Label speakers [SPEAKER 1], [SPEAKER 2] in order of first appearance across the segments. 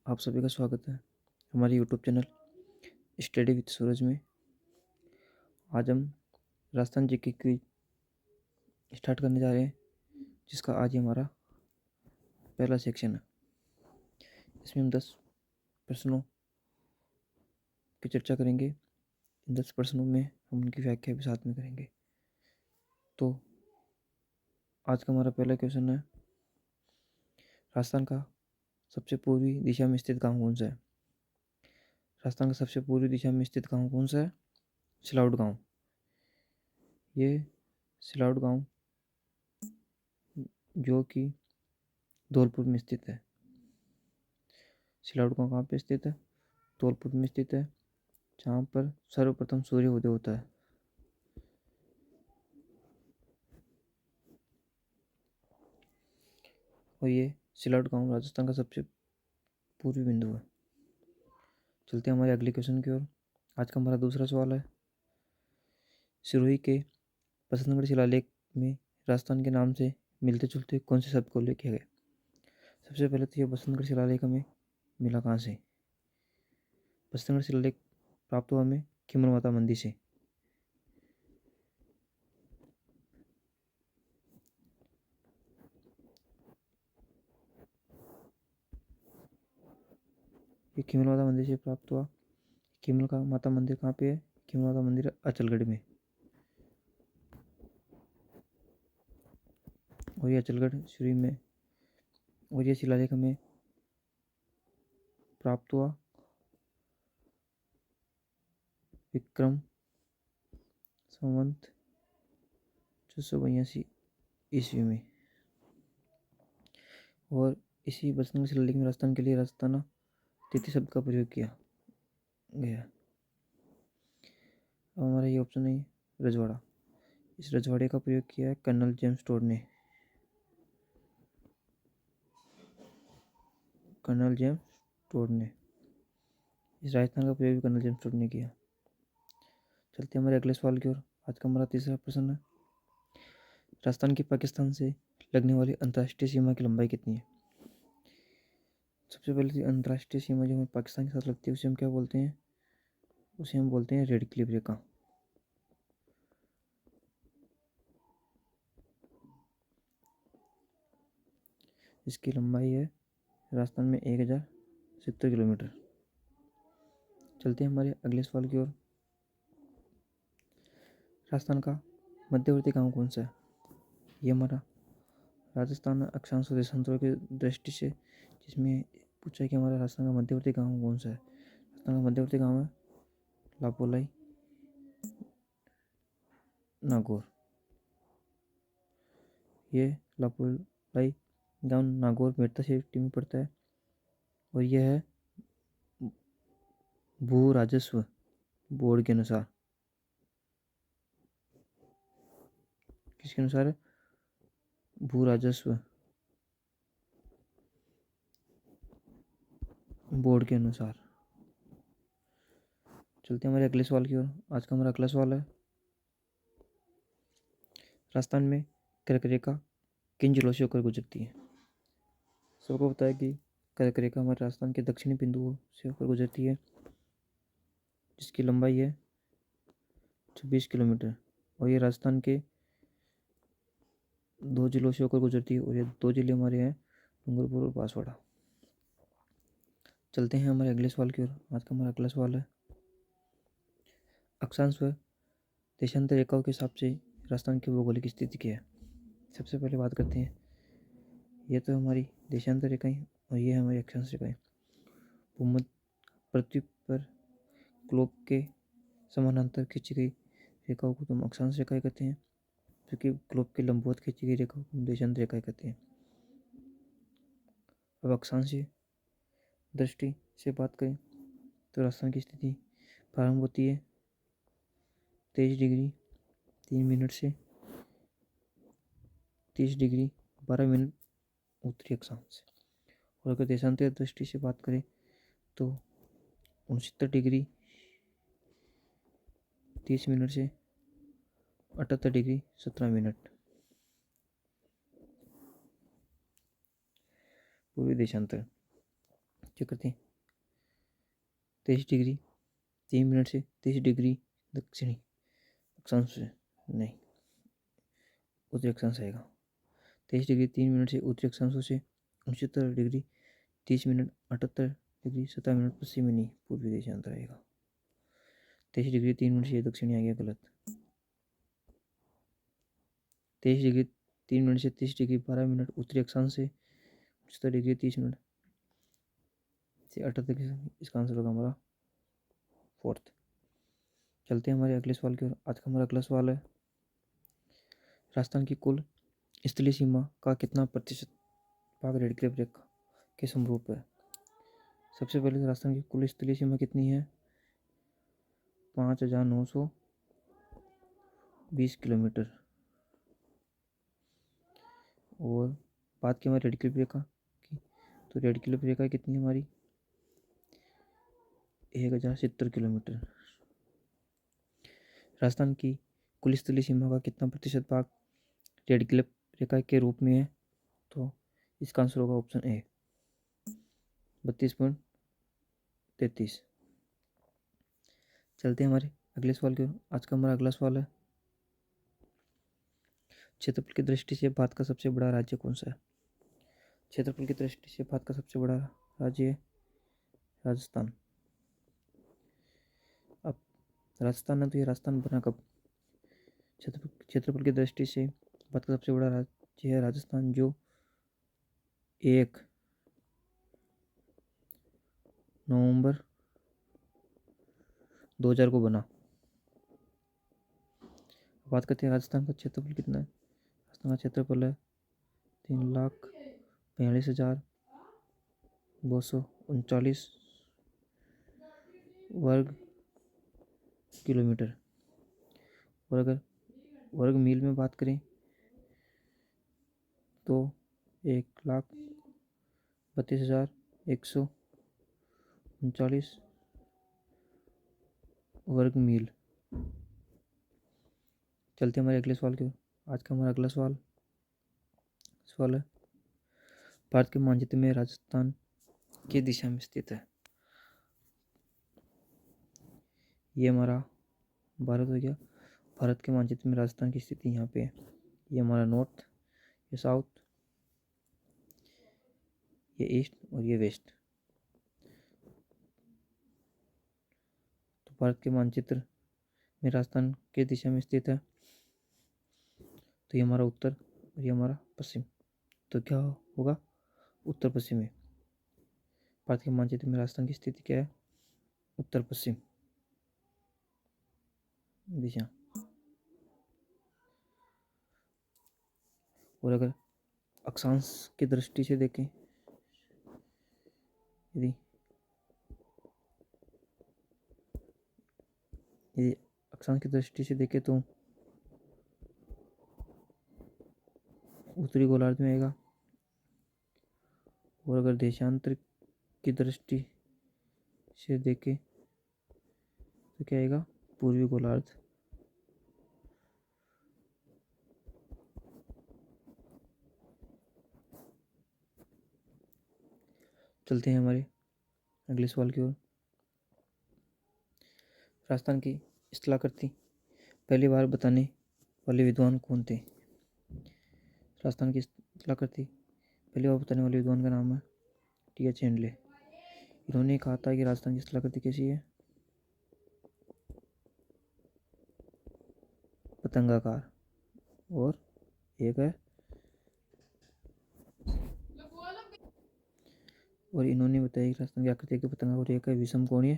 [SPEAKER 1] आप सभी का स्वागत है हमारे यूट्यूब चैनल स्टडी विद सूरज में। आज हम राजस्थान जीके क्विज स्टार्ट करने जा रहे हैं, जिसका आज ही हमारा पहला सेक्शन है। इसमें हम 10 प्रश्नों की चर्चा करेंगे। इन 10 प्रश्नों में हम उनकी व्याख्या भी साथ में करेंगे। तो आज का हमारा पहला क्वेश्चन है, राजस्थान का सबसे पूर्वी दिशा में स्थित गाँव कौन सा है? राजस्थान का सबसे पूर्वी दिशा में स्थित गाँव कौन सा है? सिलाउट गाँव। ये सिलाउट गाँव जो कि धौलपुर में स्थित है। सिलाउट गाँव कहाँ पे स्थित है? धौलपुर में स्थित है, जहाँ पर सर्वप्रथम सूर्योदय होता है। और ये सिलाउट गाँव राजस्थान का सबसे पूर्वी बिंदु है। चलते हैं हमारे अगले क्वेश्चन की ओर। आज का हमारा दूसरा सवाल है, सिरोही के बसंतगढ़ शिलालेख में राजस्थान के नाम से मिलते जुलते कौन से शब्द को उल्लेख किया गया? सबसे पहले तो ये बसंतगढ़ शिलालेख हमें मिला कहाँ से? बसंतगढ़ शिलालेख प्राप्त हुआ हमें खिमर माता मंदिर से। ये खिमर माता मंदिर से प्राप्त हुआ। खिमर का माता मंदिर कहाँ पे है? खिमर माता मंदिर अचलगढ़ में। और ये अचलगढ़ श्री में। और ये शिलालेख हमें प्राप्त हुआ विक्रम संवत 1482 ईस्वी में। और इसी बसंतगढ़ शिलालेख में राजस्थान के लिए राजस्थाना तिथि शब्द का प्रयोग किया गया। अब हमारा ये ऑप्शन है रजवाड़ा। इस रजवाड़े का प्रयोग किया है कर्नल जेम्स टोड ने। कर्नल जेम्स टोड ने इस राजस्थान का प्रयोग भी कर्नल जेम्स टोड ने किया। चलते हैं हमारे अगले सवाल की ओर। आज का हमारा तीसरा प्रश्न है, राजस्थान की पाकिस्तान से लगने वाली अंतर्राष्ट्रीय सीमा की लंबाई कितनी है? सबसे पहले अंतर्राष्ट्रीय सीमा जो हमें पाकिस्तान के साथ लगती है उसे हम क्या बोलते हैं? उसे हम बोलते हैं रेड क्लिफ रेखा। इसकी लंबाई है राजस्थान में 1070 किलोमीटर। चलते हैं हमारे अगले सवाल की ओर। राजस्थान का मध्यवर्ती गांव कौन सा है? ये हमारा राजस्थान अक्षांश देशांतरों की दृष्टि से जिसमें पूछा है कि हमारा राजस्थान का मध्यवर्ती गांव कौन सा है। राजस्थान का मध्यवर्ती गांव है लापोलाई नागौर। ये लापोलाई गांव नागौर मेड़ता सिटी में पड़ता है। और यह है भू राजस्व बोर्ड के अनुसार। किसके अनुसार है? भू राजस्व बोर्ड के अनुसार। चलते हैं हमारे अगले सवाल की ओर। आज का हमारा अगला सवाल है, राजस्थान में कर्क रेखा किन जिलों से होकर गुजरती है? सबको पता है कि कर्क रेखा हमारे राजस्थान के दक्षिणी बिंदुओं से होकर गुजरती है, जिसकी लंबाई है 26 किलोमीटर। और ये राजस्थान के 2 जिलों से होकर गुजरती है। और ये 2 जिले हमारे हैं डूंगरपुर और बांसवाड़ा। चलते हैं हमारे अगले सवाल की ओर। आज का हमारा अगला सवाल है, अक्षांश व देशांतर रेखाओं के हिसाब से राजस्थान की भौगोलिक स्थिति क्या है? सबसे पहले बात करते हैं, ये तो हमारी देशांतर रेखाएं और ये हमारी अक्षांश रेखाएं। भूमध्य पृथ्वी पर ग्लोब के समानांतर खींची गई रेखाओं को हम अक्षांश रेखाएं कहते हैं, जबकि ग्लोब के लंबवत खींची गई रेखाओं को हम देशांतर रेखाएं कहते हैं। अब अक्षांशीय दृष्टि से बात करें तो राजस्थान की स्थिति प्रारंभ होती है 23 डिग्री 3 मिनट से 30 डिग्री 12 मिनट उत्तरी अक्षांश से। और अगर देशांतर दृष्टि से बात करें तो 69 डिग्री 30 मिनट से 78 डिग्री 17 मिनट पूर्वी देशांतर। चेक करते हैं। 23 डिग्री 3 मिनट से 23 डिग्री दक्षिणी अक्षांश से, नहीं उत्तरी अक्षांश आएगा। 23 डिग्री 3 मिनट से उत्तरी अक्षांशों से 69 डिग्री 30 मिनट 78 डिग्री 17 मिनट पश्चिमी, नहीं पूर्वी देशांतर आएगा। 23 डिग्री 3 मिनट से दक्षिणी आ गया, गलत। 23 डिग्री 3 मिनट से 30 डिग्री 12 मिनट उत्तरी अक्षांश से 69 डिग्री 30 मिनट से 78 डिग्री, इसका आंसर होगा हमारा फोर्थ। चलते हैं हमारे अगले सवाल की ओर। आज का हमारा अगला सवाल है, राजस्थान की कुल स्थलीय सीमा का कितना प्रतिशत भाग रेड क्लिफ रेखा के समरूप है। सबसे पहले राजस्थान की कुल स्थलीय सीमा कितनी है, 5920 किलोमीटर। और बात की हमारी रेड क्लिफ रेखा की, तो रेड क्लिफ रेखा कितनी है हमारी, 1070 किलोमीटर। राजस्थान की कुल स्थलीय सीमा का कितना प्रतिशत भाग रेड क्लिफ रेखा के रूप में है, तो इसका आंसर होगा ऑप्शन ए, 32.33। चलते हैं हमारे अगले सवाल की ओर। आज का हमारा अगला सवाल है, क्षेत्रफल की दृष्टि से भारत का सबसे बड़ा राज्य कौन सा है। क्षेत्रफल की दृष्टि से भारत का सबसे बड़ा राज्य है राजस्थान। अब राजस्थान है, तो ये राजस्थान बना कब। क्षेत्रफल की दृष्टि से भारत का सबसे बड़ा राज्य है राजस्थान, जो 1 नवंबर 2000 को बना। बात करते हैं राजस्थान का क्षेत्रफल कितना है। राजस्थान का क्षेत्रफल है 3,42,239 वर्ग किलोमीटर। और अगर वर्ग मील में बात करें तो 1,32,139 वर्ग मील। चलते हमारे अगले सवाल की ओर। आज का हमारा अगला सवाल है, भारत के मानचित्र में राजस्थान किस दिशा में स्थित है। ये हमारा भारत हो गया। भारत के मानचित्र में राजस्थान की स्थिति यहाँ पे है। ये हमारा नॉर्थ, ये साउथ, ये ईस्ट और ये वेस्ट। तो भारत के मानचित्र में राजस्थान किस दिशा में स्थित है, तो ये हमारा उत्तर और ये हमारा पश्चिम। तो क्या होगा, उत्तर पश्चिम में। भारत के मानचित्र में राजस्थान की स्थिति क्या है, उत्तर पश्चिम दिशा। और अगर अक्षांश की दृष्टि से देखें, यदि अक्षांश की दृष्टि से देखें तो उत्तरी गोलार्ध में आएगा। और अगर देशांतर की दृष्टि से देखें तो क्या आएगा, पूर्वी गोलार्ध। चलते हैं हमारे अगले सवाल की ओर। राजस्थान की स्थलाकृति पहली बार बताने वाले विद्वान कौन थे। राजस्थान की स्थलाकृति पहली बार बताने वाले विद्वान का नाम है टी.एच. हेंडले। इन्होंने कहा था कि राजस्थान की स्थलाकृति कैसी है, पतंगाकार। और एक है, और इन्होंने बताया कि राजस्थान की आकृति के पतंगा, और एक है विषम कोणीय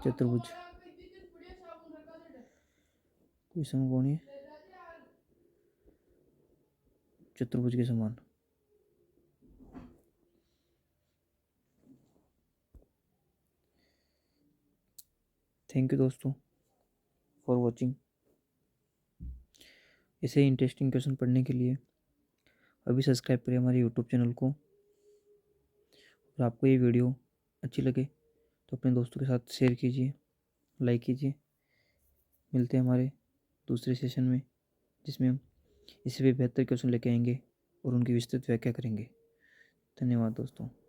[SPEAKER 1] चतुर्भुज, विषम कोणीय चतुर्भुज के समान। थैंक यू दोस्तों फॉर वॉचिंग। ऐसे इंटरेस्टिंग क्वेश्चन पढ़ने के लिए अभी सब्सक्राइब करें हमारे यूट्यूब चैनल को। और आपको ये वीडियो अच्छी लगे तो अपने दोस्तों के साथ शेयर कीजिए, लाइक कीजिए। मिलते हैं हमारे दूसरे सेशन में, जिसमें हम इससे भी बेहतर क्वेश्चन लेके आएंगे और उनकी विस्तृत व्याख्या करेंगे। धन्यवाद दोस्तों।